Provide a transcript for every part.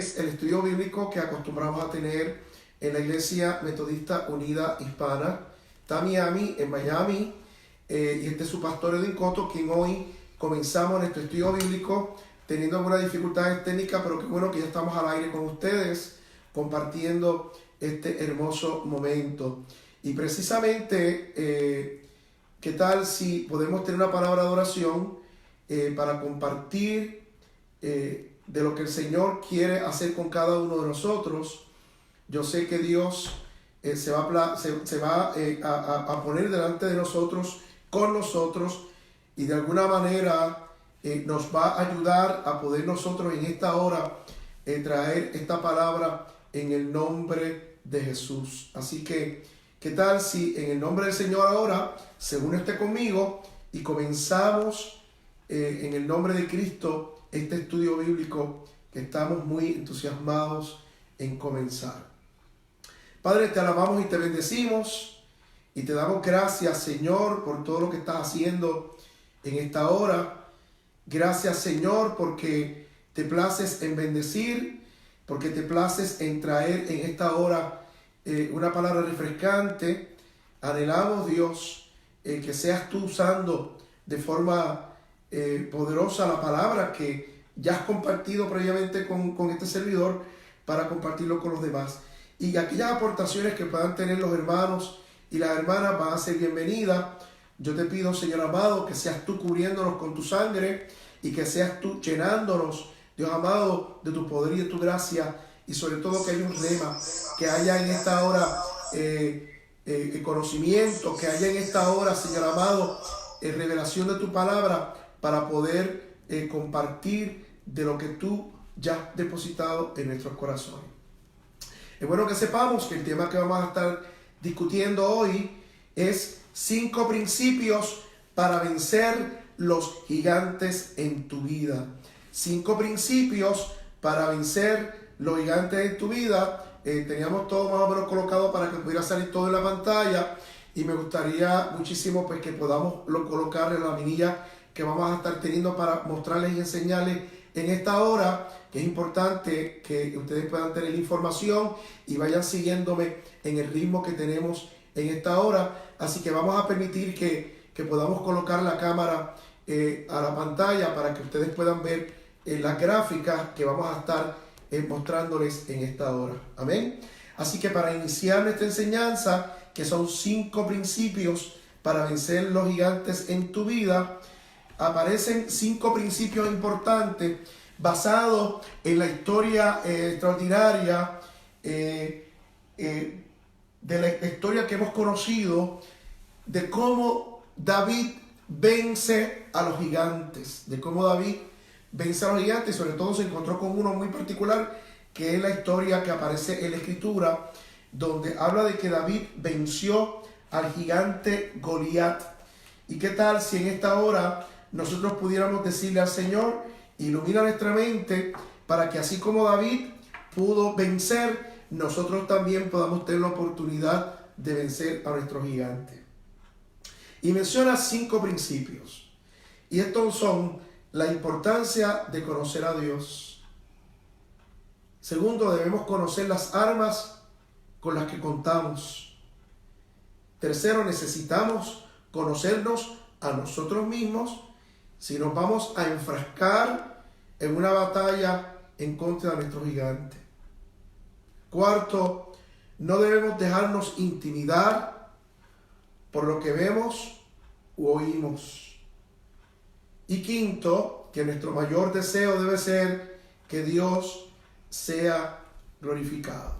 es el estudio bíblico que acostumbramos a tener en la Iglesia Metodista Unida Hispana, Tamiami, en Miami, y este es su pastor Edwin Coto, quien hoy comenzamos nuestro estudio bíblico teniendo algunas dificultades técnicas, pero qué bueno que ya estamos al aire con ustedes, compartiendo este hermoso momento. Y precisamente, ¿qué tal si podemos tener una palabra de oración para compartir de lo que el Señor quiere hacer con cada uno de nosotros? Yo sé que Dios se va a poner delante de nosotros, con nosotros, y de alguna manera nos va a ayudar a poder nosotros en esta hora traer esta palabra en el nombre de Jesús. Así que, ¿qué tal si en el nombre del Señor ahora se une usted conmigo y comenzamos en el nombre de Cristo este estudio bíblico que estamos muy entusiasmados en comenzar? Padre, te alabamos y te bendecimos y te damos gracias, Señor, por todo lo que estás haciendo en esta hora. Gracias, Señor, porque te places en bendecir, porque te places en traer en esta hora una palabra refrescante. Anhelamos, Dios, que seas tú usando de forma poderosa la palabra que ya has compartido previamente con este servidor para compartirlo con los demás. Y aquellas aportaciones que puedan tener los hermanos y las hermanas van a ser bienvenidas. Yo te pido, Señor amado, que seas tú cubriéndonos con tu sangre y que seas tú llenándonos, Dios amado, de tu poder y de tu gracia, y sobre todo que haya un rema, que haya en esta hora conocimiento, que haya en esta hora, Señor amado, revelación de tu palabra para poder compartir de lo que tú ya has depositado en nuestros corazones. Es bueno que sepamos que el tema que vamos a estar discutiendo hoy es 5 principios para vencer los gigantes en tu vida. 5 principios para vencer los gigantes en tu vida. Teníamos todo más o menos colocado para que pudiera salir todo en la pantalla, y me gustaría muchísimo pues que podamos colocar en la minilla que vamos a estar teniendo para mostrarles y enseñarles en esta hora, que es importante que ustedes puedan tener información y vayan siguiéndome en el ritmo que tenemos en esta hora. Así que vamos a permitir que podamos colocar la cámara a la pantalla para que ustedes puedan ver las gráficas que vamos a estar mostrándoles en esta hora. Amén. Así que para iniciar nuestra enseñanza, que son 5 principios para vencer los gigantes en tu vida, aparecen 5 principios importantes basados en la historia extraordinaria de la historia que hemos conocido de cómo David vence a los gigantes, de cómo David vence a los gigantes. Sobre todo se encontró con uno muy particular, que es la historia que aparece en la Escritura, donde habla de que David venció al gigante Goliat. ¿Y qué tal si en esta hora nosotros pudiéramos decirle al Señor: ilumina nuestra mente para que así como David pudo vencer, nosotros también podamos tener la oportunidad de vencer a nuestros gigantes? Y menciona 5 principios. Y estos son: la importancia de conocer a Dios. Segundo, debemos conocer las armas con las que contamos. Tercero, necesitamos conocernos a nosotros mismos si nos vamos a enfrascar en una batalla en contra de nuestro gigante. Cuarto, no debemos dejarnos intimidar por lo que vemos u oímos. Y quinto, que nuestro mayor deseo debe ser que Dios sea glorificado.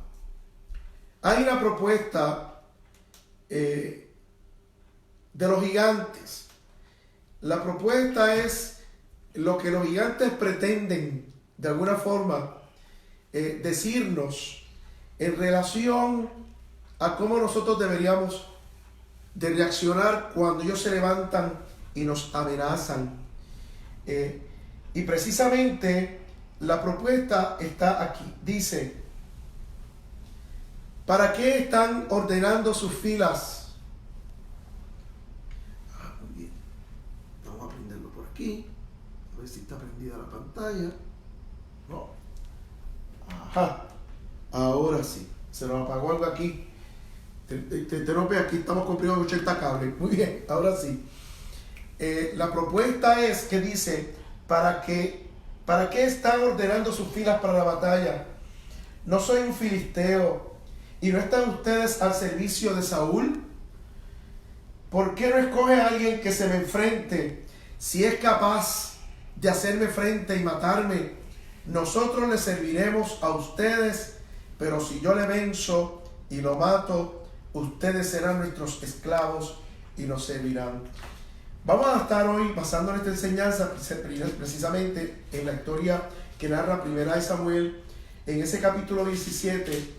Hay una propuesta de los gigantes. La propuesta es lo que los gigantes pretenden de alguna forma decirnos en relación a cómo nosotros deberíamos de reaccionar cuando ellos se levantan y nos amenazan. Y precisamente la propuesta está aquí. Dice: ¿para qué están ordenando sus filas? Muy bien. Vamos a prenderlo por aquí. A ver si está prendida la pantalla. No. Ja, ahora sí. Se nos apagó algo aquí. Te aquí estamos cumpliendo 80 cables. Muy bien, ahora sí. La propuesta es que dice, ¿para qué están ordenando sus filas para la batalla? ¿No soy un filisteo y no están ustedes al servicio de Saúl? ¿Por qué no escoge a alguien que se me enfrente? Si es capaz de hacerme frente y matarme, nosotros le serviremos a ustedes, pero si yo le venzo y lo mato, ustedes serán nuestros esclavos y nos servirán. Vamos a estar hoy basando en esta enseñanza precisamente en la historia que narra Primera de Samuel, en ese capítulo 17,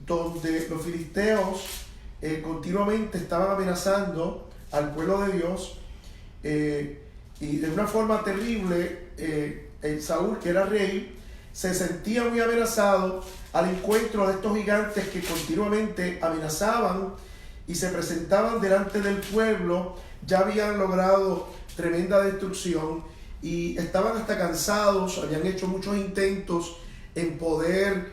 donde los filisteos continuamente estaban amenazando al pueblo de Dios, y de una forma terrible. Saúl, que era rey, se sentía muy amenazado al encuentro de estos gigantes que continuamente amenazaban y se presentaban delante del pueblo. Ya habían logrado tremenda destrucción y estaban hasta cansados, habían hecho muchos intentos en poder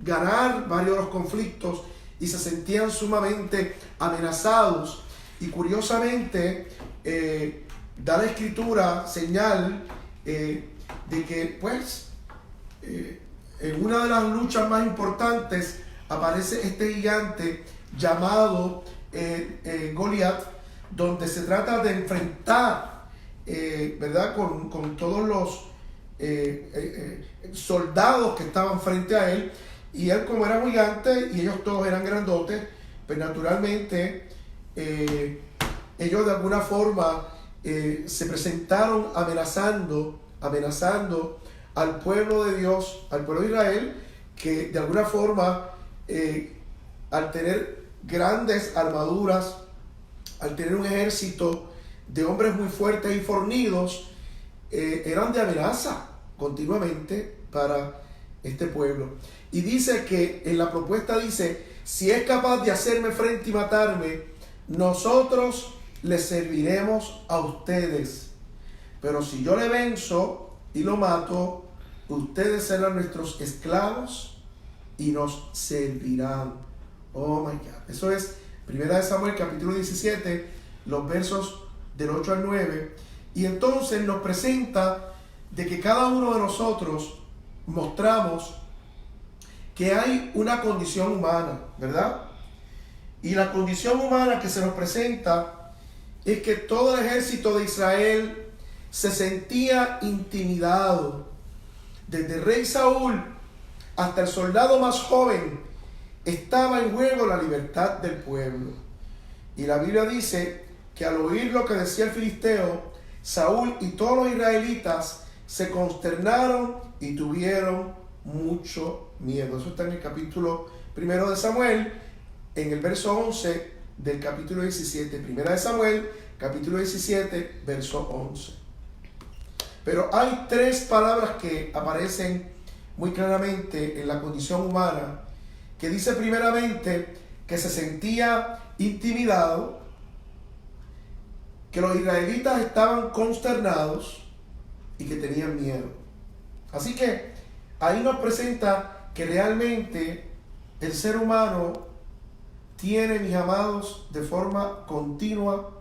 ganar varios de los conflictos y se sentían sumamente amenazados. Y curiosamente da la escritura señal de que pues en una de las luchas más importantes aparece este gigante llamado Goliat, donde se trata de enfrentar ¿verdad? Con todos los soldados que estaban frente a él, y él, como era gigante y ellos todos eran grandotes, pues naturalmente ellos de alguna forma se presentaron amenazando al pueblo de Dios, al pueblo de Israel, que de alguna forma al tener grandes armaduras, al tener un ejército de hombres muy fuertes y fornidos, eran de amenaza continuamente para este pueblo. Y dice que en la propuesta dice, si es capaz de hacerme frente y matarme, nosotros les serviremos a ustedes, pero si yo le venzo y lo mato, ustedes serán nuestros esclavos y nos servirán. Oh my God. Eso es Primera de Samuel capítulo 17, los versos del 8 al 9. Y entonces nos presenta de que cada uno de nosotros mostramos que hay una condición humana, ¿verdad? Y la condición humana que se nos presenta es que todo el ejército de Israel se sentía intimidado. Desde el rey Saúl hasta el soldado más joven estaba en juego la libertad del pueblo. Y la Biblia dice que al oír lo que decía el filisteo, Saúl y todos los israelitas se consternaron y tuvieron mucho miedo. Eso está en el capítulo 1 de Samuel, en el verso 11 del capítulo 17. Primera de Samuel, capítulo 17, verso 11. Pero hay tres palabras que aparecen muy claramente en la condición humana, que dice primeramente que se sentía intimidado, que los israelitas estaban consternados y que tenían miedo. Así que ahí nos presenta que realmente el ser humano tiene, mis amados, de forma continua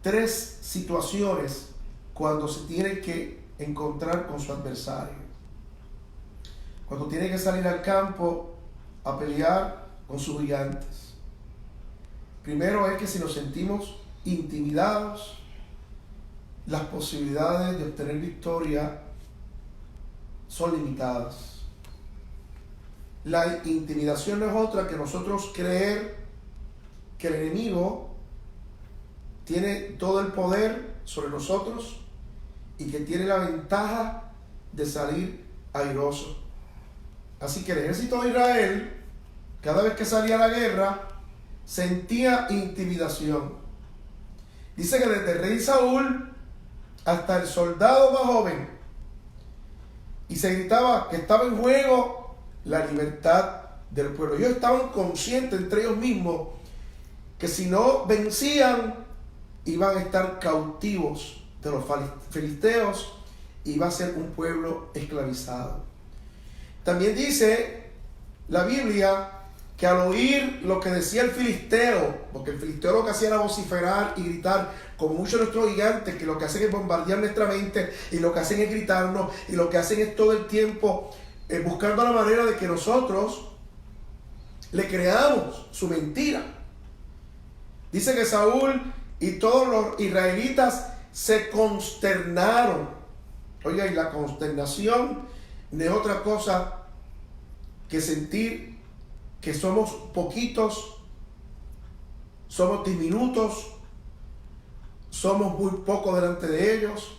tres situaciones cuando se tiene que encontrar con su adversario. Cuando tiene que salir al campo a pelear con sus gigantes. Primero es que si nos sentimos intimidados, las posibilidades de obtener victoria son limitadas. La intimidación no es otra que nosotros creer que el enemigo tiene todo el poder sobre nosotros y que tiene la ventaja de salir airoso. Así que el ejército de Israel, cada vez que salía a la guerra, sentía intimidación. Dice que desde el rey Saúl hasta el soldado más joven, y se gritaba que estaba en juego la libertad del pueblo. Ellos estaban conscientes entre ellos mismos que si no vencían, iban a estar cautivos de los filisteos y iba a ser un pueblo esclavizado. También dice la Biblia que al oír lo que decía el filisteo, porque el filisteo lo que hacía era vociferar y gritar, como muchos de nuestros gigantes, que lo que hacen es bombardear nuestra mente, y lo que hacen es gritarnos, y lo que hacen es todo el tiempo buscando la manera de que nosotros le creamos su mentira. Dice que Saúl y todos los israelitas se consternaron. Oiga, y la consternación no es otra cosa que sentir que somos poquitos, somos diminutos, somos muy pocos delante de ellos,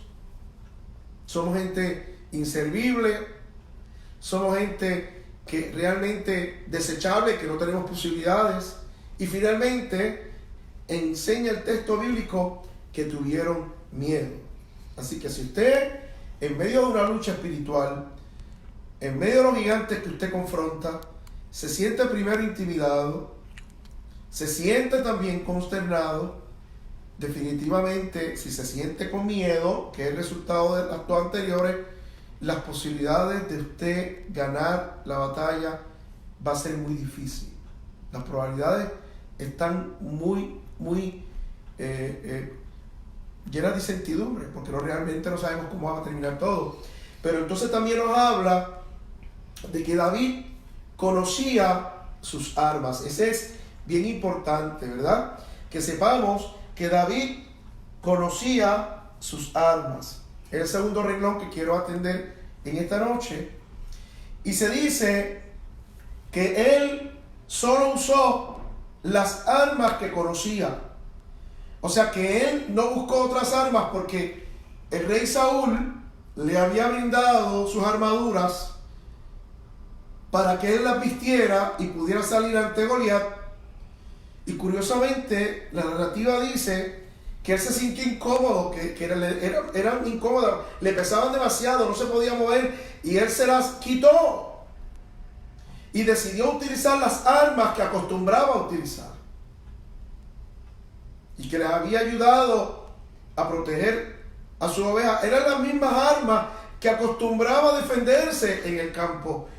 somos gente inservible, somos gente que realmente desechable, que no tenemos posibilidades. Y finalmente enseña el texto bíblico que tuvieron miedo. Así que si usted, en medio de una lucha espiritual, en medio de los gigantes que usted confronta, se siente primero intimidado, se siente también consternado, definitivamente si se siente con miedo, que es el resultado de las dos anteriores, las posibilidades de usted ganar la batalla va a ser muy difícil. Las probabilidades están muy llenas de incertidumbre, porque realmente no sabemos cómo va a terminar todo. Pero entonces también nos habla de que David conocía sus armas. Ese es bien importante, ¿verdad? Que sepamos que David conocía sus armas. Es el segundo renglón que quiero atender en esta noche. Y se dice que él solo usó las armas que conocía. O sea que él no buscó otras armas, porque el rey Saúl le había brindado sus armaduras para que él las vistiera y pudiera salir ante Goliat. Y curiosamente la narrativa dice que él se sintió incómodo, que eran incómodas, le pesaban demasiado, no se podía mover, y él se las quitó y decidió utilizar las armas que acostumbraba a utilizar y que les había ayudado a proteger a su oveja. Eran las mismas armas que acostumbraba a defenderse en el campo.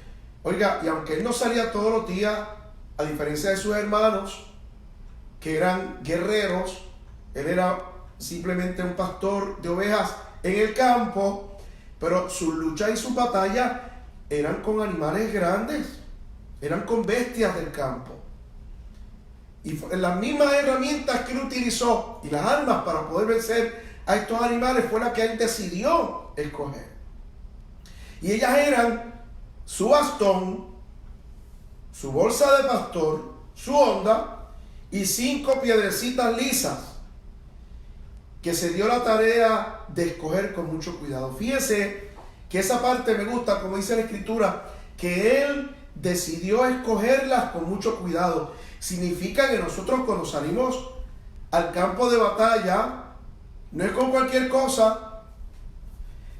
Oiga, y aunque él no salía todos los días, a diferencia de sus hermanos, que eran guerreros, él era simplemente un pastor de ovejas en el campo, pero sus luchas y sus batallas eran con animales grandes, eran con bestias del campo. Y las mismas herramientas que él utilizó y las armas para poder vencer a estos animales fue la que él decidió escoger. Y ellas eran su bastón, su bolsa de pastor, su honda y 5 piedrecitas lisas que se dio la tarea de escoger con mucho cuidado. Fíjese que esa parte me gusta, como dice la escritura, que él decidió escogerlas con mucho cuidado. Significa que nosotros cuando salimos al campo de batalla, no es con cualquier cosa.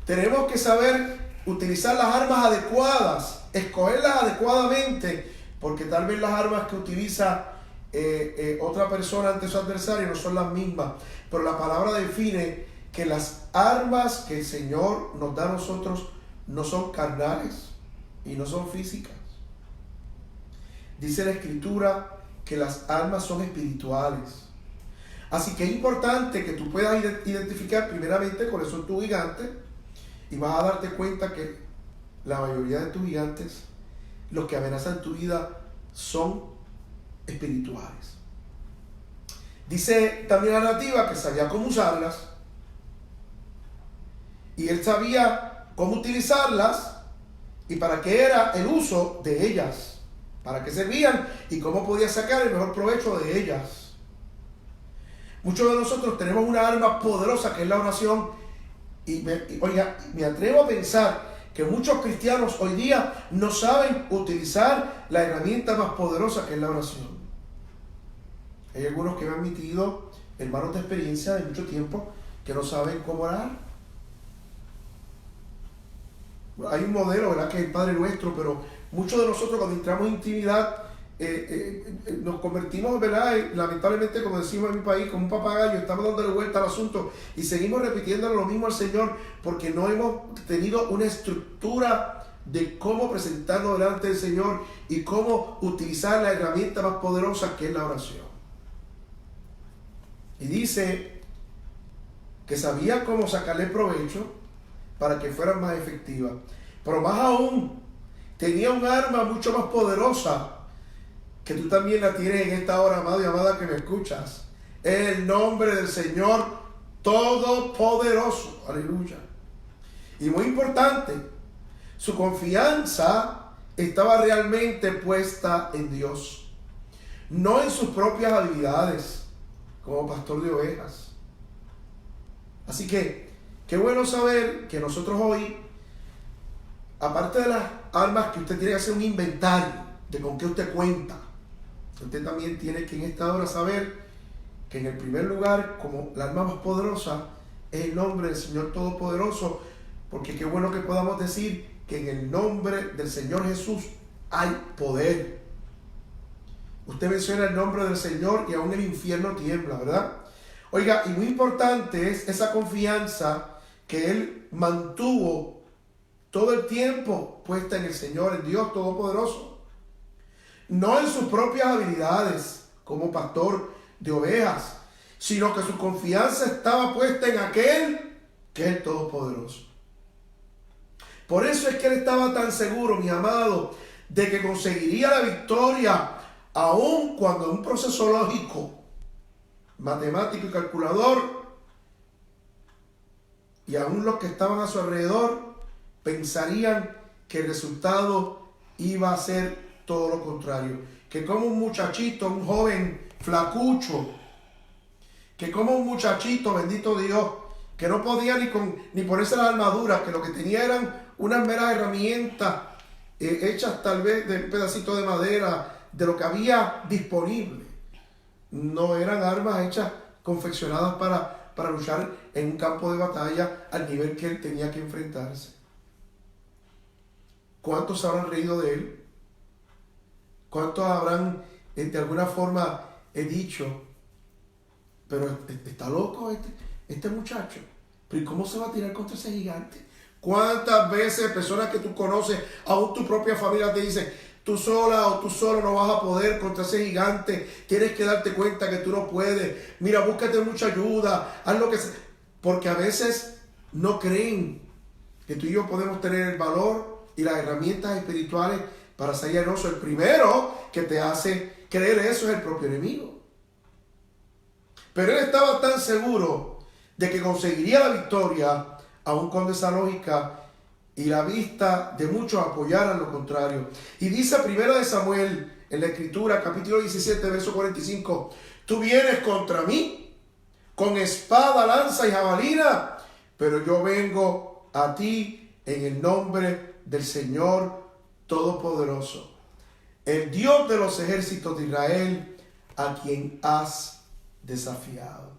Tenemos que saber utilizar las armas adecuadas, escogerlas adecuadamente, porque tal vez las armas que utiliza otra persona ante su adversario no son las mismas, pero la palabra define que las armas que el Señor nos da a nosotros no son carnales y no son físicas. Dice la escritura que las armas son espirituales. Así que es importante que tú puedas identificar primeramente cuáles son tus gigantes, y vas a darte cuenta que la mayoría de tus gigantes, los que amenazan tu vida, son espirituales. Dice también la narrativa que sabía cómo usarlas, y él sabía cómo utilizarlas y para qué era el uso de ellas, para qué servían y cómo podía sacar el mejor provecho de ellas. Muchos de nosotros tenemos una arma poderosa que es la oración, y me atrevo a pensar que muchos cristianos hoy día no saben utilizar la herramienta más poderosa que es la oración. Hay algunos que me han admitido, hermanos de experiencia de mucho tiempo, que no saben cómo orar. Hay un modelo, ¿verdad?, que es el Padre Nuestro, pero muchos de nosotros cuando entramos en intimidad nos convertimos, ¿verdad?, lamentablemente, como decimos en mi país, como un papagayo. Estamos dándole vuelta al asunto y seguimos repitiéndole lo mismo al Señor porque no hemos tenido una estructura de cómo presentarnos delante del Señor y cómo utilizar la herramienta más poderosa que es la oración. Y dice que sabía cómo sacarle provecho para que fueran más efectivas. Pero más aún, tenía un arma mucho más poderosa, que tú también la tienes en esta hora, amado y amada, que me escuchas. Es el nombre del Señor Todopoderoso. Aleluya. Y muy importante, su confianza estaba realmente puesta en Dios, no en sus propias habilidades como pastor de ovejas. Así que, qué bueno saber que nosotros hoy, aparte de las armas que usted tiene que hacer un inventario de con qué usted cuenta, usted también tiene que en esta hora saber que en el primer lugar, como la arma más poderosa, es el nombre del Señor Todopoderoso, porque qué bueno que podamos decir que en el nombre del Señor Jesús hay poder. Usted menciona el nombre del Señor y aún el infierno tiembla, ¿verdad? Oiga, y muy importante es esa confianza que Él mantuvo todo el tiempo puesta en el Señor, en Dios Todopoderoso. No en sus propias habilidades como pastor de ovejas, sino que su confianza estaba puesta en aquel que es el Todopoderoso. Por eso es que él estaba tan seguro, mi amado, de que conseguiría la victoria, aun cuando en un proceso lógico, matemático y calculador, y aún los que estaban a su alrededor pensarían que el resultado iba a ser todo lo contrario. Que como un muchachito, un joven flacucho, que como un muchachito, bendito Dios, que no podía ni ponerse las armaduras, que lo que tenía eran unas meras herramientas hechas tal vez de un pedacito de madera, de lo que había disponible. No eran armas hechas, confeccionadas para luchar en un campo de batalla al nivel que él tenía que enfrentarse. ¿Cuántos habrán reído de él? ¿Cuántos habrán de alguna forma dicho, pero está loco este muchacho? ¿Pero cómo se va a tirar contra ese gigante? ¿Cuántas veces personas que tú conoces, aún tu propia familia, te dicen, tú sola o tú solo no vas a poder contra ese gigante, tienes que darte cuenta que tú no puedes, mira, búscate mucha ayuda, haz lo que sea? Porque a veces no creen que tú y yo podemos tener el valor y las herramientas espirituales para salir airoso. El primero que te hace creer eso es el propio enemigo. Pero él estaba tan seguro de que conseguiría la victoria, aun cuando esa lógica y la vista de muchos apoyaran lo contrario. Y dice 1 Samuel en la Escritura, capítulo 17, verso 45, tú vienes contra mí con espada, lanza y jabalina, pero yo vengo a ti en el nombre del Señor Todopoderoso, el Dios de los ejércitos de Israel, a quien has desafiado.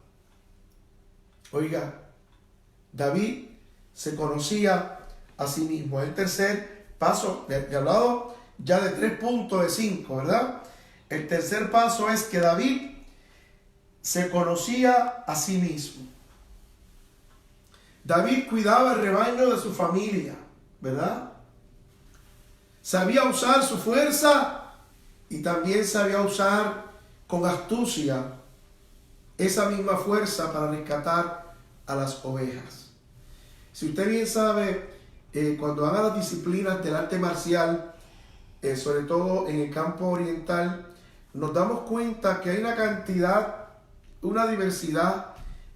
Oiga, David se conocía a sí mismo. El tercer paso, he hablado ya de 3 puntos de 5, ¿verdad? El tercer paso es que David se conocía a sí mismo. David cuidaba el rebaño de su familia, ¿verdad? Sabía usar su fuerza y también sabía usar con astucia esa misma fuerza para rescatar a las ovejas. Si usted bien sabe, cuando haga las disciplinas del arte marcial, sobre todo en el campo oriental, nos damos cuenta que hay una cantidad, una diversidad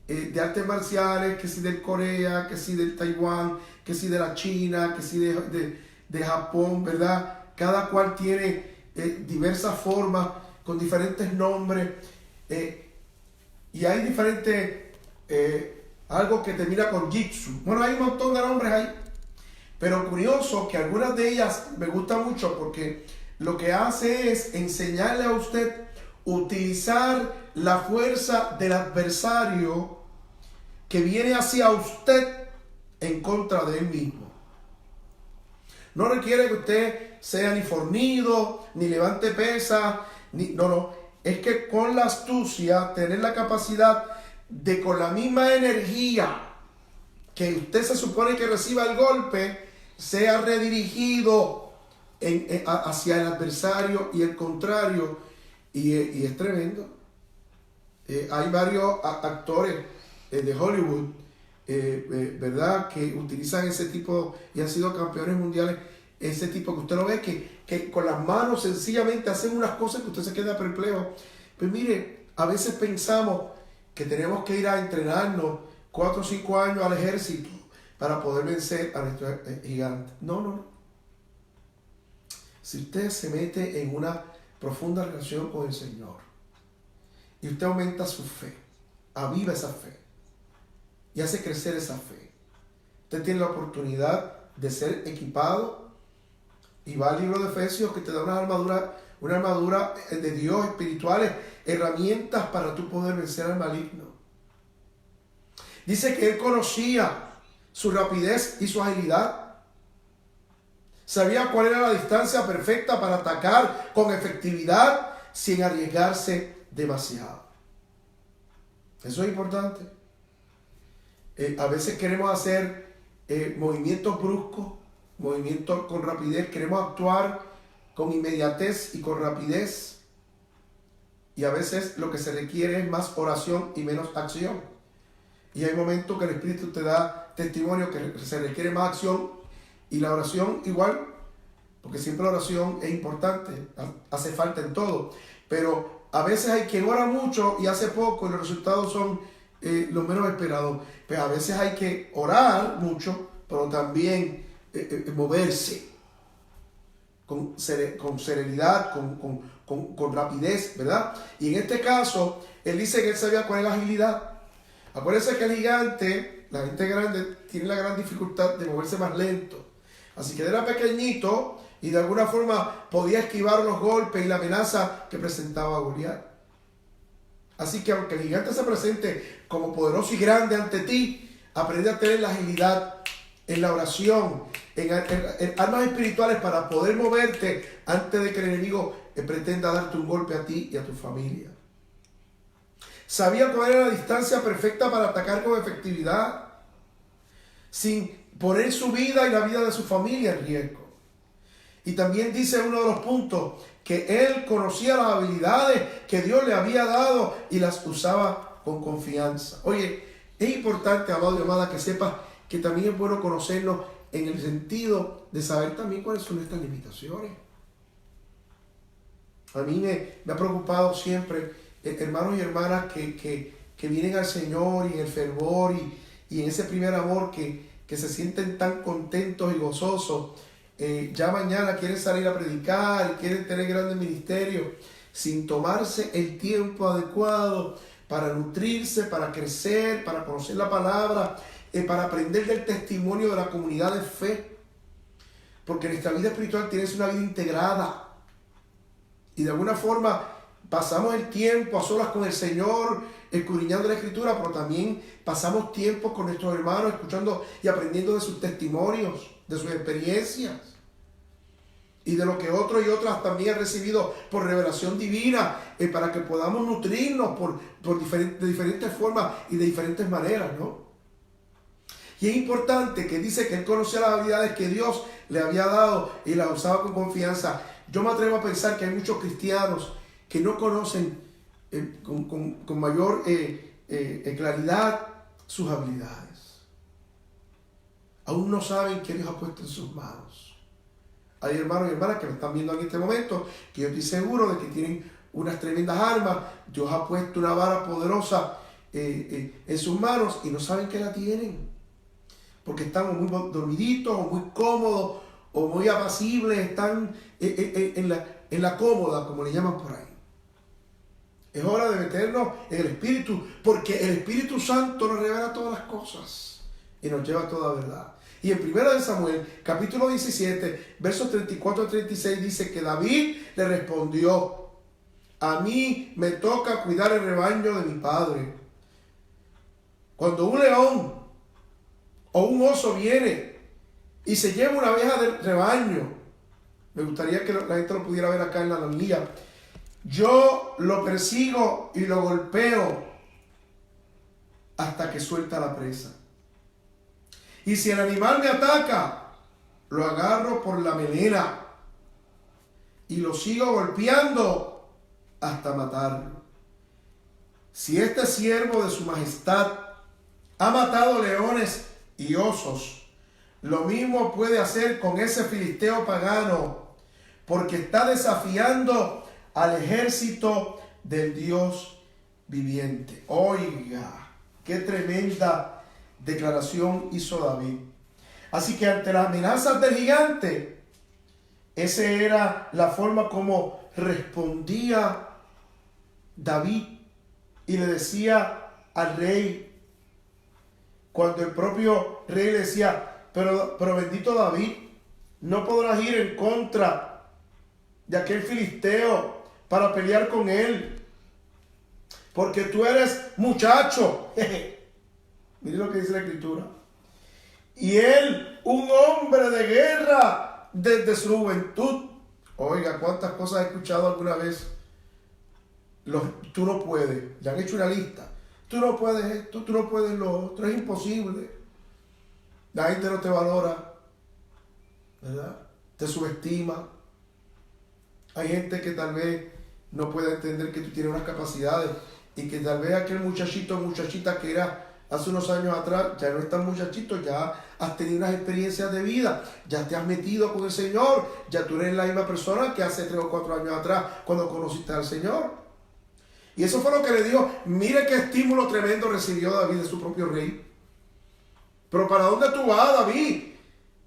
de artes marciales, que si del Corea, que si del Taiwán, que si de la China, que si de Japón, ¿verdad? Cada cual tiene diversas formas, con diferentes nombres, y hay diferentes... algo que termina con jitsu. Bueno, hay un montón de nombres ahí. Pero curioso que algunas de ellas me gustan mucho porque lo que hace es enseñarle a usted utilizar la fuerza del adversario que viene hacia usted en contra de él mismo. No requiere que usted sea ni fornido, ni levante pesas, no. Es que con la astucia, tener la capacidad de con la misma energía que usted se supone que reciba el golpe, sea redirigido hacia el adversario y el contrario, y es tremendo. Hay varios actores de Hollywood, ¿verdad?, que utilizan ese tipo y han sido campeones mundiales, ese tipo que usted lo ve que con las manos sencillamente hacen unas cosas que usted se queda perplejo. Pues mire, a veces pensamos que tenemos que ir a entrenarnos 4 o 5 años al ejército para poder vencer a nuestros gigantes. No. Si usted se mete en una profunda relación con el Señor y usted aumenta su fe, aviva esa fe y hace crecer esa fe, usted tiene la oportunidad de ser equipado. Y va al libro de Efesios, que te da una armadura de Dios, espirituales, herramientas para tú poder vencer al maligno. Dice que él conocía su rapidez y su agilidad. Sabía cuál era la distancia perfecta para atacar con efectividad sin arriesgarse demasiado. Eso es importante. A veces queremos hacer movimientos bruscos, movimientos con rapidez, queremos actuar con inmediatez y con rapidez, y a veces lo que se requiere es más oración y menos acción. Y hay momentos que el Espíritu te da testimonio que se requiere más acción, y la oración igual, porque siempre la oración es importante, hace falta en todo, pero a veces hay quien ora mucho y hace poco y los resultados son los menos esperados. Pero a veces hay que orar mucho, pero también moverse con serenidad, con rapidez, ¿verdad? Y en este caso, él dice que él sabía cuál es la agilidad. Acuérdense que el gigante, la gente grande, tiene la gran dificultad de moverse más lento. Así que él era pequeñito y de alguna forma podía esquivar los golpes y la amenaza que presentaba Goliat. Así que aunque el gigante se presente como poderoso y grande ante ti, aprende a tener la agilidad en la oración, en armas espirituales para poder moverte antes de que el enemigo pretenda darte un golpe a ti y a tu familia. Sabía cuál era la distancia perfecta para atacar con efectividad, sin poner su vida y la vida de su familia en riesgo. Y también dice uno de los puntos que él conocía las habilidades que Dios le había dado y las usaba con confianza. Oye, es importante, amado y amada, que sepas que también es bueno conocernos en el sentido de saber también cuáles son nuestras limitaciones. A mí me ha preocupado siempre, hermanos y hermanas que vienen al Señor y en el fervor y en ese primer amor que se sienten tan contentos y gozosos. Ya mañana quieren salir a predicar, quieren tener grandes ministerios, sin tomarse el tiempo adecuado para nutrirse, para crecer, para conocer la palabra, para aprender del testimonio de la comunidad de fe. Porque nuestra vida espiritual tiene una vida integrada. Y de alguna forma pasamos el tiempo a solas con el Señor, escudriñando la Escritura, pero también pasamos tiempo con nuestros hermanos, escuchando y aprendiendo de sus testimonios, de sus experiencias y de lo que otros y otras también han recibido por revelación divina, para que podamos nutrirnos de diferentes formas y de diferentes maneras, ¿no? Y es importante que dice que él conocía las habilidades que Dios le había dado y las usaba con confianza. Yo me atrevo a pensar que hay muchos cristianos que no conocen con mayor claridad sus habilidades. Aún no saben qué Dios ha puesto en sus manos. Hay hermanos y hermanas que me están viendo en este momento, que yo estoy seguro de que tienen unas tremendas armas. Dios ha puesto una vara poderosa en sus manos y no saben que la tienen. Porque están muy dormiditos, o muy cómodos, o muy apacibles, están en la cómoda, como le llaman por ahí. Es hora de meternos en el Espíritu, porque el Espíritu Santo nos revela todas las cosas y nos lleva a toda verdad. Y en 1 Samuel, capítulo 17, versos 34 a 36, dice que David le respondió: a mí me toca cuidar el rebaño de mi padre. Cuando un león o un oso viene y se lleva una oveja del rebaño, me gustaría que la gente lo pudiera ver acá en la landilla, yo lo persigo y lo golpeo hasta que suelta la presa. Y si el animal me ataca, lo agarro por la melena y lo sigo golpeando hasta matarlo. Si este siervo de su majestad ha matado leones y osos, lo mismo puede hacer con ese filisteo pagano, porque está desafiando al ejército del Dios viviente. Oiga, qué tremenda declaración hizo David. Así que ante las amenazas del gigante, esa era la forma como respondía David y le decía al rey, cuando el propio rey le decía, pero bendito David, no podrás ir en contra de aquel filisteo para pelear con él, porque tú eres muchacho. Mire lo que dice la escritura. Y él, un hombre de guerra desde su juventud. Oiga, cuántas cosas he escuchado alguna vez. Tú no puedes. Le han hecho una lista. Tú no puedes esto, tú no puedes lo otro. Es imposible. La gente no te valora, ¿verdad? Te subestima. Hay gente que tal vez no puede entender que tú tienes unas capacidades y que tal vez aquel muchachito o muchachita que era hace unos años atrás, ya no es tan muchachito, ya has tenido unas experiencias de vida, ya te has metido con el Señor, ya tú eres la misma persona que hace 3 o 4 años atrás cuando conociste al Señor. Y eso fue lo que le dio. Mire qué estímulo tremendo recibió David de su propio rey. Pero ¿para dónde tú vas, David?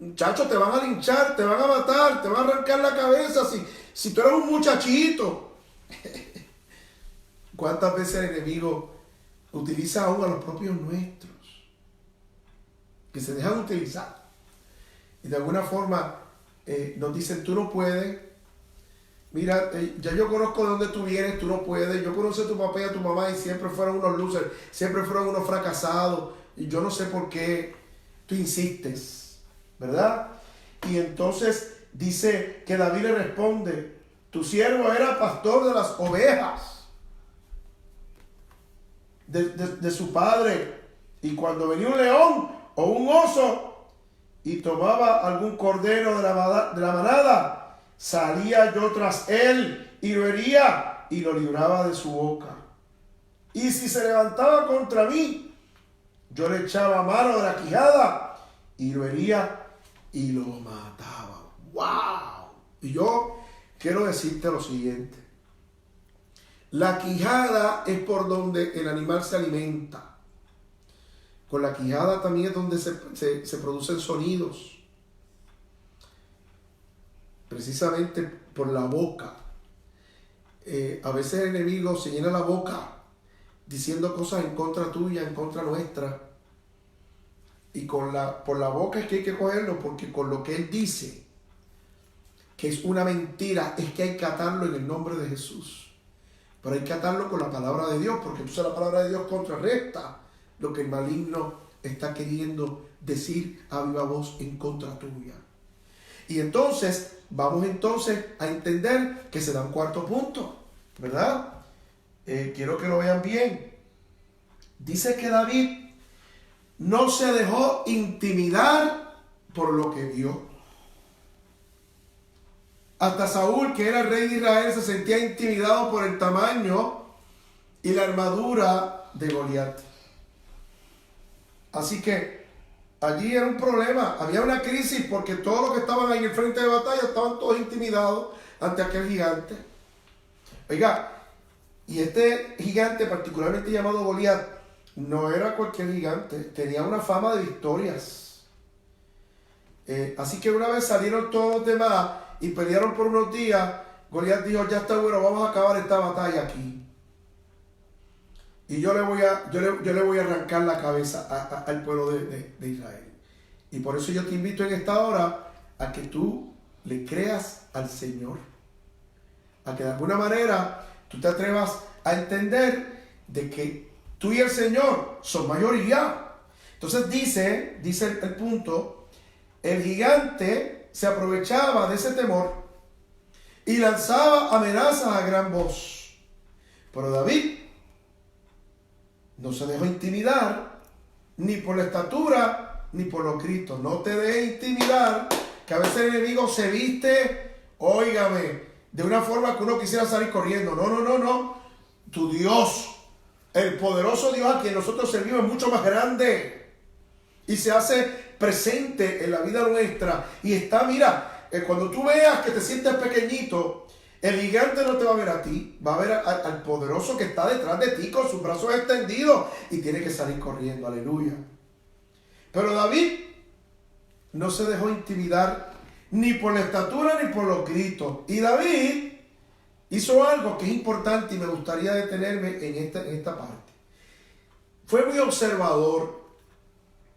Muchachos, te van a linchar, te van a matar, te van a arrancar la cabeza si tú eres un muchachito. ¿Cuántas veces el enemigo utiliza aún a los propios nuestros? Que se dejan utilizar. Y de alguna forma nos dicen, tú no puedes. Mira, ya yo conozco de dónde tú vienes, tú no puedes. Yo conocí a tu papá y a tu mamá y siempre fueron unos losers, siempre fueron unos fracasados. Y yo no sé por qué tú insistes, ¿verdad? Y entonces dice que David le responde, tu siervo era pastor de las ovejas de su padre. Y cuando venía un león o un oso y tomaba algún cordero de la manada, salía yo tras él y lo hería y lo libraba de su boca. Y si se levantaba contra mí, yo le echaba mano de la quijada y lo hería y lo mataba. ¡Wow! Y yo quiero decirte lo siguiente. La quijada es por donde el animal se alimenta. Con la quijada también es donde se producen sonidos. Precisamente por la boca. A veces el enemigo se llena la boca diciendo cosas en contra tuya, en contra nuestra. Y por la boca es que hay que cogerlo, porque con lo que él dice, que es una mentira, es que hay que atarlo en el nombre de Jesús. Pero hay que atarlo con la palabra de Dios, porque entonces la palabra de Dios contrarresta lo que el maligno está queriendo decir a viva voz en contra tuya. Y entonces, vamos entonces a entender que se da un cuarto punto, ¿verdad? Quiero que lo vean bien. Dice que David no se dejó intimidar por lo que vio. Hasta Saúl, que era el rey de Israel, se sentía intimidado por el tamaño y la armadura de Goliat. Así que allí era un problema, había una crisis porque todos los que estaban ahí en el frente de batalla estaban todos intimidados ante aquel gigante. Oiga, y este gigante particularmente llamado Goliat no era cualquier gigante, tenía una fama de victorias. Así que una vez salieron todos los demás y pelearon por unos días, Goliat dijo, ya está bueno, vamos a acabar esta batalla aquí. Y yo le voy a arrancar la cabeza al pueblo de Israel. Y por eso yo te invito en esta hora a que tú le creas al Señor. A que de alguna manera tú te atrevas a entender de que tú y el Señor son mayoría. Entonces dice el punto, el gigante se aprovechaba de ese temor y lanzaba amenazas a gran voz. Pero David no se dejó intimidar ni por la estatura ni por los gritos. No te dejes intimidar, que a veces el enemigo se viste, óigame, de una forma que uno quisiera salir corriendo. No. Tu Dios, el poderoso Dios a quien nosotros servimos, es mucho más grande y se hace presente en la vida nuestra. Y está, mira, cuando tú veas que te sientes pequeñito, el gigante no te va a ver a ti, va a ver al poderoso que está detrás de ti con sus brazos extendidos y tiene que salir corriendo. Aleluya. Pero David no se dejó intimidar ni por la estatura ni por los gritos. Y David hizo algo que es importante y me gustaría detenerme en esta parte. Fue muy observador.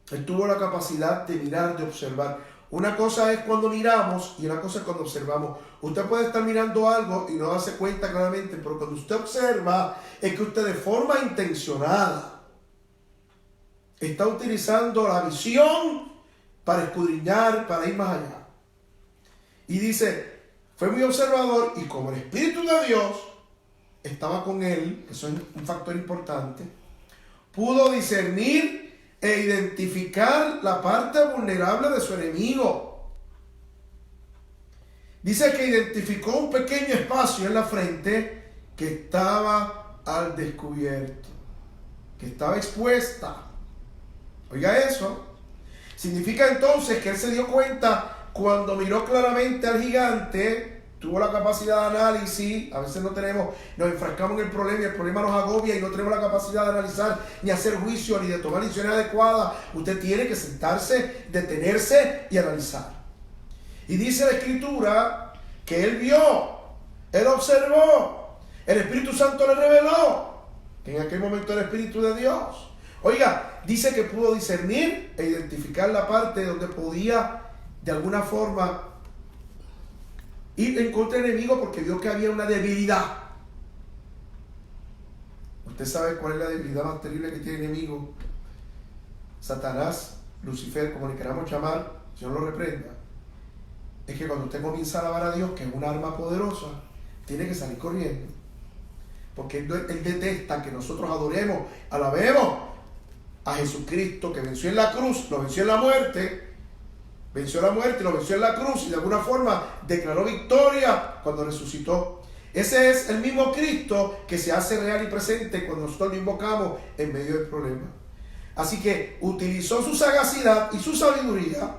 Él tuvo la capacidad de mirar, de observar. Una cosa es cuando miramos y una cosa es cuando observamos. Usted puede estar mirando algo y no darse cuenta claramente, pero cuando usted observa es que usted de forma intencionada está utilizando la visión para escudriñar, para ir más allá. Y dice, fue muy observador y como el Espíritu de Dios estaba con él, eso es un factor importante, pudo discernir e identificar la parte vulnerable de su enemigo. Dice que identificó un pequeño espacio en la frente que estaba al descubierto, que estaba expuesta. Oiga eso. Significa entonces que él se dio cuenta cuando miró claramente al gigante, tuvo la capacidad de análisis. A veces nos enfrascamos en el problema y el problema nos agobia y no tenemos la capacidad de analizar ni hacer juicio ni de tomar decisiones adecuadas. Usted tiene que sentarse, detenerse y analizar. Y dice la Escritura que él vio, él observó, el Espíritu Santo le reveló que en aquel momento era el Espíritu de Dios. Oiga, dice que pudo discernir e identificar la parte donde podía de alguna forma ir en contra del enemigo porque vio que había una debilidad. Usted sabe cuál es la debilidad más terrible que tiene el enemigo. Satanás, Lucifer, como le queramos llamar, Dios lo reprenda. Es que cuando usted comienza a alabar a Dios, que es un arma poderosa, tiene que salir corriendo. Porque él detesta que nosotros adoremos, alabemos a Jesucristo que venció en la cruz, lo venció en la muerte. Venció la muerte, lo venció en la cruz y de alguna forma declaró victoria cuando resucitó. Ese es el mismo Cristo que se hace real y presente cuando nosotros lo invocamos en medio del problema. Así que utilizó su sagacidad y su sabiduría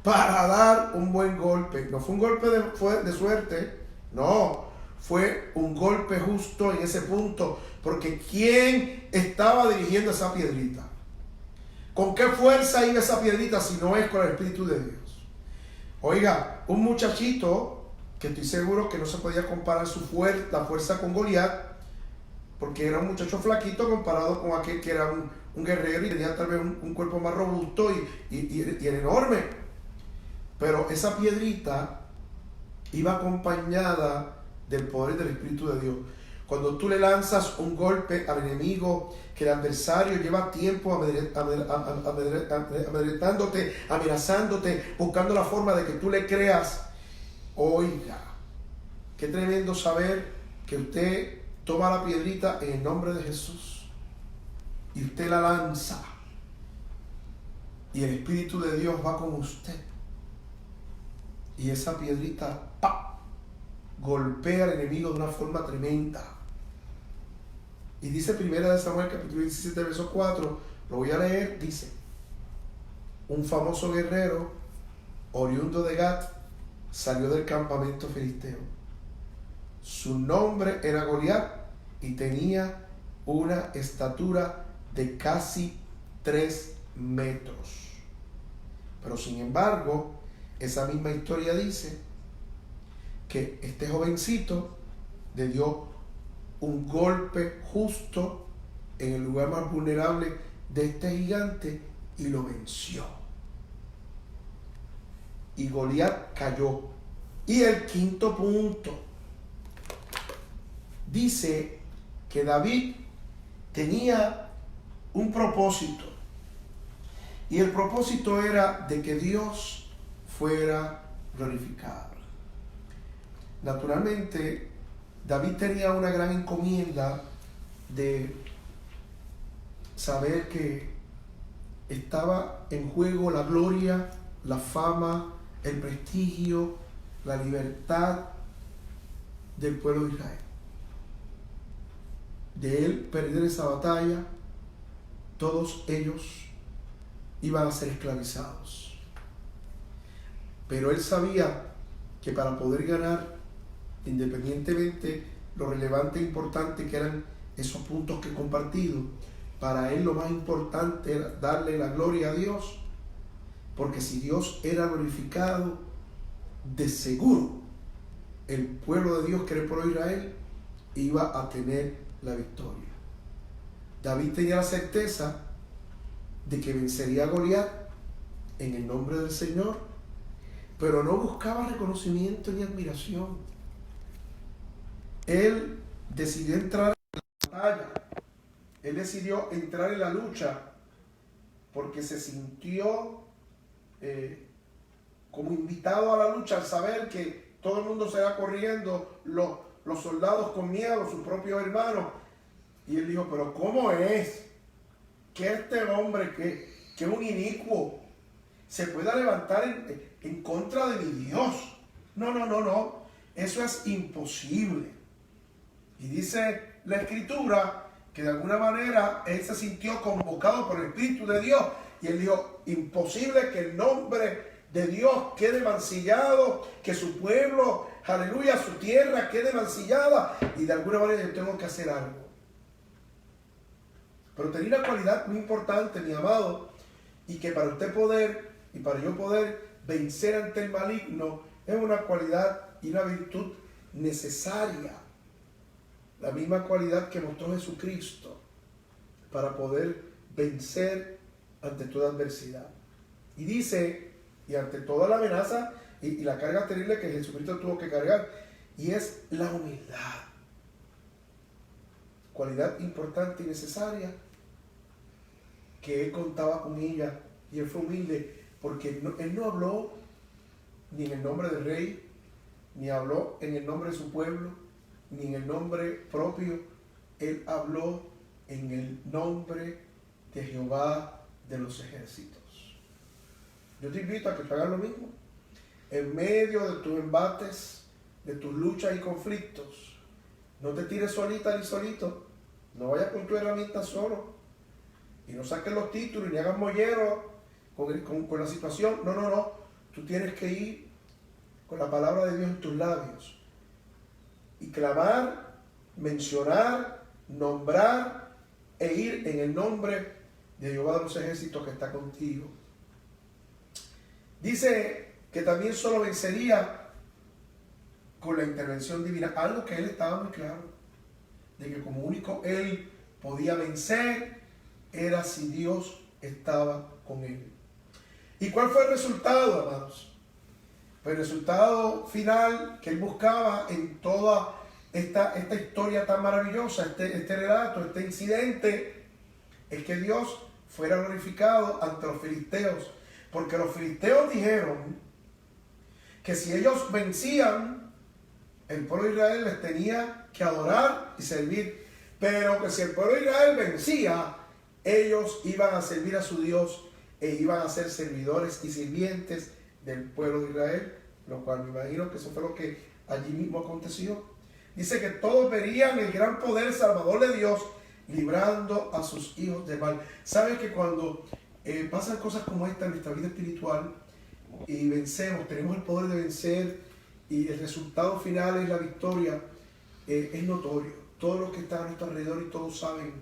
para dar un buen golpe. No fue un golpe de suerte, no, fue un golpe justo en ese punto, porque ¿quién estaba dirigiendo esa piedrita? ¿Con qué fuerza iba esa piedrita si no es con el Espíritu de Dios? Oiga, un muchachito que estoy seguro que no se podía comparar la fuerza con Goliat, porque era un muchacho flaquito comparado con aquel que era un guerrero y tenía tal vez un cuerpo más robusto y era enorme. Pero esa piedrita iba acompañada del poder del Espíritu de Dios. Cuando tú le lanzas un golpe al enemigo, que el adversario lleva tiempo amedrentándote, amenazándote, buscando la forma de que tú le creas. Oiga, qué tremendo saber que usted toma la piedrita en el nombre de Jesús y usted la lanza y el Espíritu de Dios va con usted y esa piedrita golpea al enemigo de una forma tremenda. Y dice 1 Samuel capítulo 17 verso 4, lo voy a leer, dice: un famoso guerrero oriundo de Gat salió del campamento filisteo. Su nombre era Goliat y tenía una estatura de casi 3 metros. Pero sin embargo, esa misma historia dice que este jovencito le dio un golpe justo en el lugar más vulnerable de este gigante y lo venció. Y Goliat cayó. Y el quinto punto dice que David tenía un propósito. Y el propósito era de que Dios fuera glorificado. Naturalmente, David tenía una gran encomienda de saber que estaba en juego la gloria, la fama, el prestigio, la libertad del pueblo de Israel. De él perder esa batalla, todos ellos iban a ser esclavizados. Pero él sabía que para poder ganar, independientemente lo relevante e importante que eran esos puntos que he compartido, para él lo más importante era darle la gloria a Dios, porque si Dios era glorificado, de seguro el pueblo de Dios, que era el pueblo de Israel, iba a tener la victoria. David tenía la certeza de que vencería a Goliat en el nombre del Señor, pero no buscaba reconocimiento ni admiración. Él decidió entrar en la batalla, él decidió entrar en la lucha porque se sintió como invitado a la lucha, al saber que todo el mundo se va corriendo, los soldados con miedo, sus propios hermanos. Y él dijo, pero ¿cómo es que este hombre, que es un inicuo, se pueda levantar en contra de mi Dios? No, eso es imposible. Y dice la Escritura que de alguna manera él se sintió convocado por el Espíritu de Dios, y él dijo, imposible que el nombre de Dios quede mancillado, que su pueblo, aleluya, su tierra quede mancillada, y de alguna manera yo tengo que hacer algo. Pero tenía una cualidad muy importante, mi amado, y que para usted poder, y para yo poder vencer ante el maligno, es una cualidad y una virtud necesaria. La misma cualidad que mostró Jesucristo para poder vencer ante toda adversidad. Y dice, y ante toda la amenaza y la carga terrible que Jesucristo tuvo que cargar, y es la humildad. Cualidad importante y necesaria, que él contaba con ella, y él fue humilde, porque él no habló ni en el nombre del rey, ni habló en el nombre de su pueblo, ni en el nombre propio. Él habló en el nombre de Jehová de los ejércitos. Yo te invito a que hagas lo mismo. En medio de tus embates, de tus luchas y conflictos, no te tires solita ni solito. No vayas con tu herramienta solo. Y no saques los títulos ni hagas mollero con la situación. No. Tú tienes que ir con la palabra de Dios en tus labios y clamar, mencionar, nombrar e ir en el nombre de Jehová de los ejércitos que está contigo. Dice que también solo vencería con la intervención divina, algo que él estaba muy claro, de que como único él podía vencer era si Dios estaba con él. ¿Y cuál fue el resultado, amados? Pues el resultado final que él buscaba en toda esta historia tan maravillosa, este relato, este incidente, es que Dios fuera glorificado ante los filisteos. Porque los filisteos dijeron que si ellos vencían, el pueblo de Israel les tenía que adorar y servir. Pero que si el pueblo de Israel vencía, ellos iban a servir a su Dios e iban a ser servidores y sirvientes del pueblo de Israel, lo cual me imagino que eso fue lo que allí mismo aconteció. Dice que todos verían el gran poder salvador de Dios librando a sus hijos del mal. ¿Sabes que cuando pasan cosas como esta en nuestra vida espiritual y vencemos, tenemos el poder de vencer y el resultado final es la victoria, es notorio? Todos los que están a nuestro alrededor y todos saben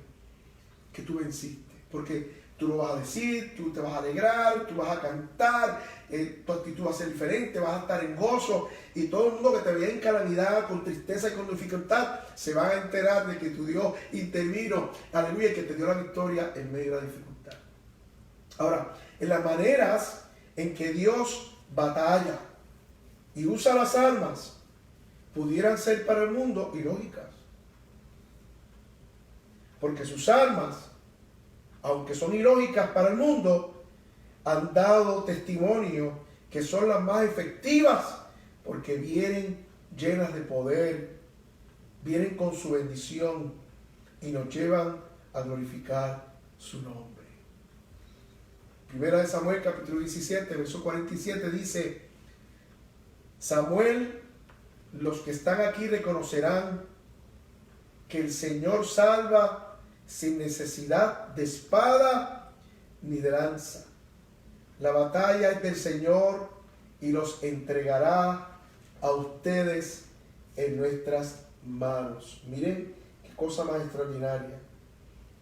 que tú venciste, porque tú lo vas a decir, tú te vas a alegrar, tú vas a cantar, tu actitud va a ser diferente, vas a estar en gozo, y todo el mundo que te vea en calamidad, con tristeza y con dificultad, se van a enterar de que tu Dios intervino, aleluya, que te dio la victoria en medio de la dificultad. Ahora, en las maneras en que Dios batalla y usa las armas, pudieran ser para el mundo ilógicas, porque sus armas, aunque son ilógicas para el mundo, han dado testimonio que son las más efectivas porque vienen llenas de poder, vienen con su bendición y nos llevan a glorificar su nombre. Primera de Samuel, capítulo 17, verso 47 dice: Samuel, los que están aquí reconocerán que el Señor salva sin necesidad de espada ni de lanza. La batalla es del Señor y los entregará a ustedes en nuestras manos. Miren qué cosa más extraordinaria.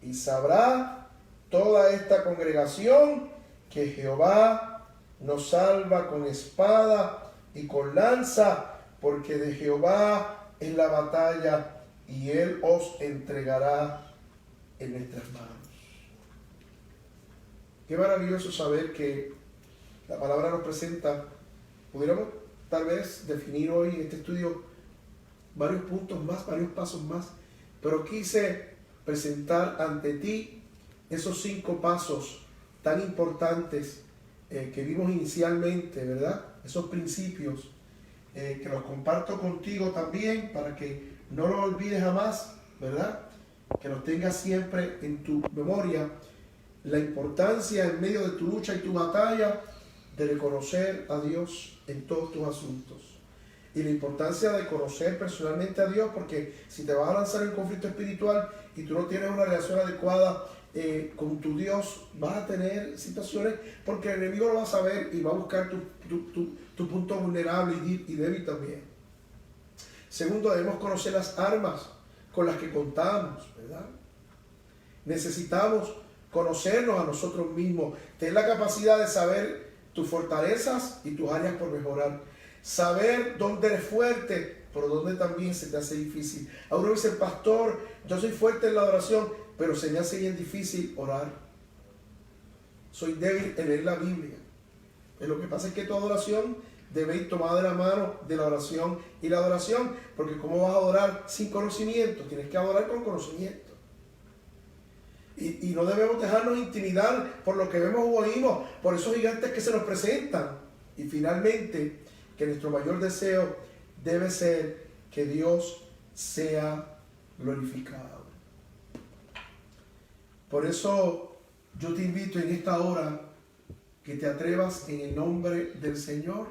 Y sabrá toda esta congregación que Jehová nos salva con espada y con lanza, porque de Jehová es la batalla y Él os entregará en nuestras manos. Qué maravilloso saber que la palabra nos presenta. Pudiéramos tal vez definir hoy en este estudio varios puntos más, varios pasos más, pero quise presentar ante ti esos 5 pasos tan importantes que vimos inicialmente, ¿verdad? Esos principios que los comparto contigo también para que no los olvides jamás, ¿verdad? Que los tengas siempre en tu memoria. La importancia en medio de tu lucha y tu batalla de reconocer a Dios en todos tus asuntos. Y la importancia de conocer personalmente a Dios, porque si te vas a lanzar en un conflicto espiritual y tú no tienes una relación adecuada con tu Dios, vas a tener situaciones porque el enemigo lo va a saber y va a buscar tu punto vulnerable y débil también. Segundo, debemos conocer las armas con las que contamos, ¿verdad? Necesitamos conocernos a nosotros mismos, tener la capacidad de saber tus fortalezas y tus áreas por mejorar. Saber dónde eres fuerte, pero dónde también se te hace difícil. A uno dice, pastor, yo soy fuerte en la oración, pero se me hace bien difícil orar. Soy débil en leer la Biblia. Lo que pasa es que tu adoración debe ir tomada de la mano de la oración y la adoración, porque ¿cómo vas a adorar sin conocimiento? Tienes que adorar con conocimiento. Y no debemos dejarnos intimidar por lo que vemos o oímos, por esos gigantes que se nos presentan. Y finalmente, que nuestro mayor deseo debe ser que Dios sea glorificado. Por eso yo te invito en esta hora que te atrevas en el nombre del Señor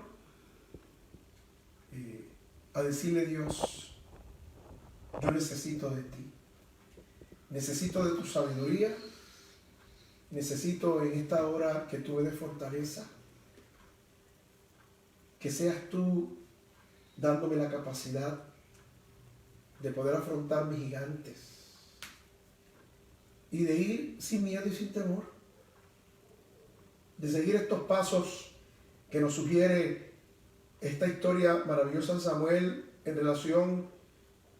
a decirle a Dios, yo necesito de ti. Necesito de tu sabiduría, necesito en esta hora que tú me des fortaleza, que seas tú dándome la capacidad de poder afrontar mis gigantes y de ir sin miedo y sin temor, de seguir estos pasos que nos sugiere esta historia maravillosa de Samuel en relación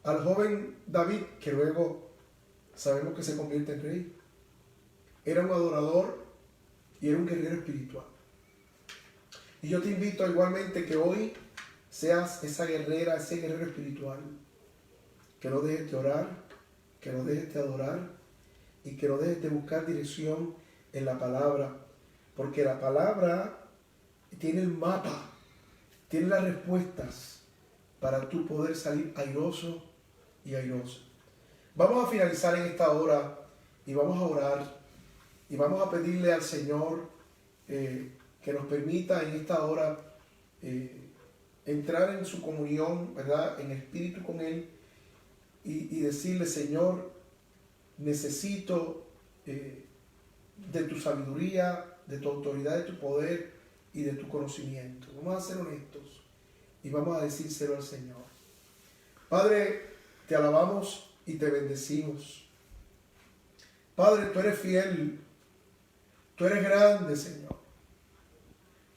al joven David, que luego sabemos que se convierte en rey. Era un adorador y era un guerrero espiritual. Y yo te invito igualmente que hoy seas esa guerrera, ese guerrero espiritual, que no dejes de orar, que no dejes de adorar y que no dejes de buscar dirección en la palabra, porque la palabra tiene el mapa, tiene las respuestas para tú poder salir airoso y airoso. Vamos a finalizar en esta hora y vamos a orar y vamos a pedirle al Señor que nos permita en esta hora entrar en su comunión, ¿verdad? En espíritu con Él y decirle, Señor, necesito de tu sabiduría, de tu autoridad, de tu poder y de tu conocimiento. Vamos a ser honestos y vamos a decírselo al Señor. Padre, te alabamos y te bendecimos. Padre, tú eres fiel, tú eres grande, Señor.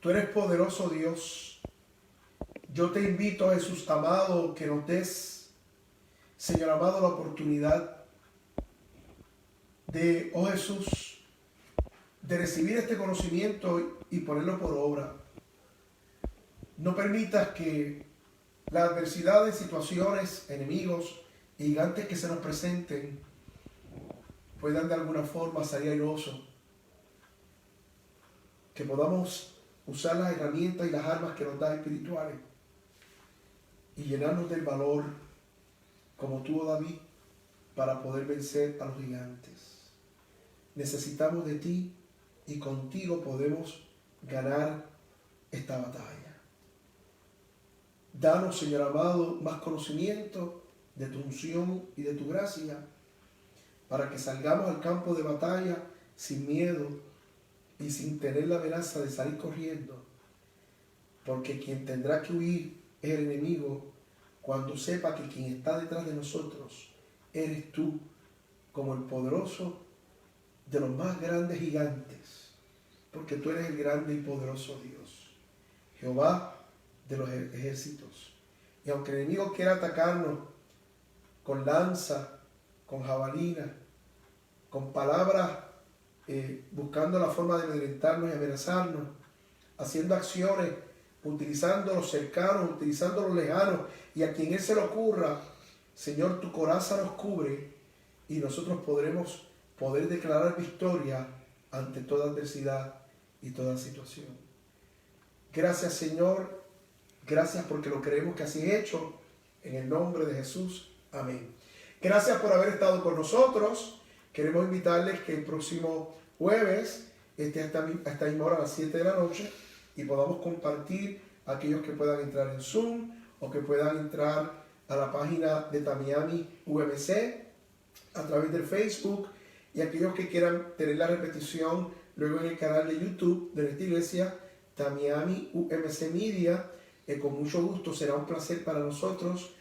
Tú eres poderoso, Dios. Yo te invito, Jesús amado, que nos des, Señor amado, la oportunidad de, oh Jesús, de recibir este conocimiento y ponerlo por obra. No permitas que las adversidades, situaciones, enemigos y gigantes que se nos presenten puedan de alguna forma salir airosos. Que podamos usar las herramientas y las armas que nos dan espirituales y llenarnos del valor como tuvo David para poder vencer a los gigantes. Necesitamos de ti y contigo podemos ganar esta batalla. Danos, Señor amado, más conocimiento de tu unción y de tu gracia, para que salgamos al campo de batalla sin miedo y sin tener la amenaza de salir corriendo, porque quien tendrá que huir es el enemigo cuando sepa que quien está detrás de nosotros eres tú, como el poderoso de los más grandes gigantes, porque tú eres el grande y poderoso Dios, Jehová de los ejércitos. Y aunque el enemigo quiera atacarnos con lanza, con jabalina, con palabras, buscando la forma de amedrentarnos y amenazarnos, haciendo acciones, utilizando los cercanos, utilizando los lejanos, y a quien él se le ocurra, Señor, tu coraza nos cubre y nosotros podremos declarar victoria ante toda adversidad y toda situación. Gracias, Señor, gracias porque lo creemos que así es hecho, en el nombre de Jesús. Amén. Gracias por haber estado con nosotros. Queremos invitarles que el próximo jueves esté a esta misma hora, a las 7 de la noche, y podamos compartir a aquellos que puedan entrar en Zoom o que puedan entrar a la página de Tamiami UMC a través del Facebook, y aquellos que quieran tener la repetición luego en el canal de YouTube de nuestra iglesia, Tamiami UMC Media. Con mucho gusto, será un placer para nosotros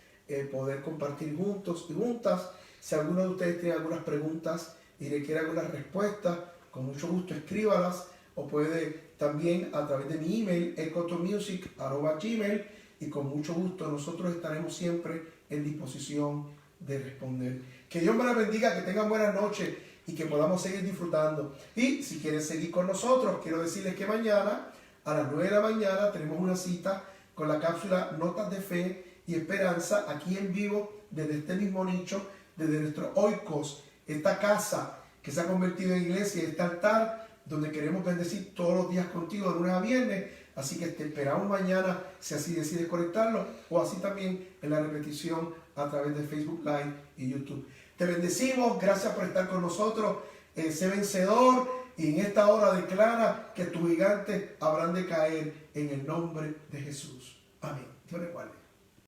poder compartir juntos y juntas. Si alguno de ustedes tiene algunas preguntas y requiere algunas respuestas, con mucho gusto escríbalas, o puede también a través de mi email, ecotomusic@gmail, y con mucho gusto nosotros estaremos siempre en disposición de responder. Que Dios me la bendiga, que tengan buenas noches y que podamos seguir disfrutando. Y si quieren seguir con nosotros, quiero decirles que mañana a las 9 de la mañana tenemos una cita con la cápsula Notas de Fe y Esperanza, aquí en vivo, desde este mismo nicho, desde nuestro Oikos, esta casa que se ha convertido en iglesia, este altar donde queremos bendecir todos los días contigo, de lunes a viernes. Así que te esperamos mañana, si así decides conectarlo, o así también en la repetición a través de Facebook Live y YouTube. Te bendecimos, gracias por estar con nosotros. Sé vencedor, y en esta hora declara que tus gigantes habrán de caer en el nombre de Jesús. Amén. Dios les guarde.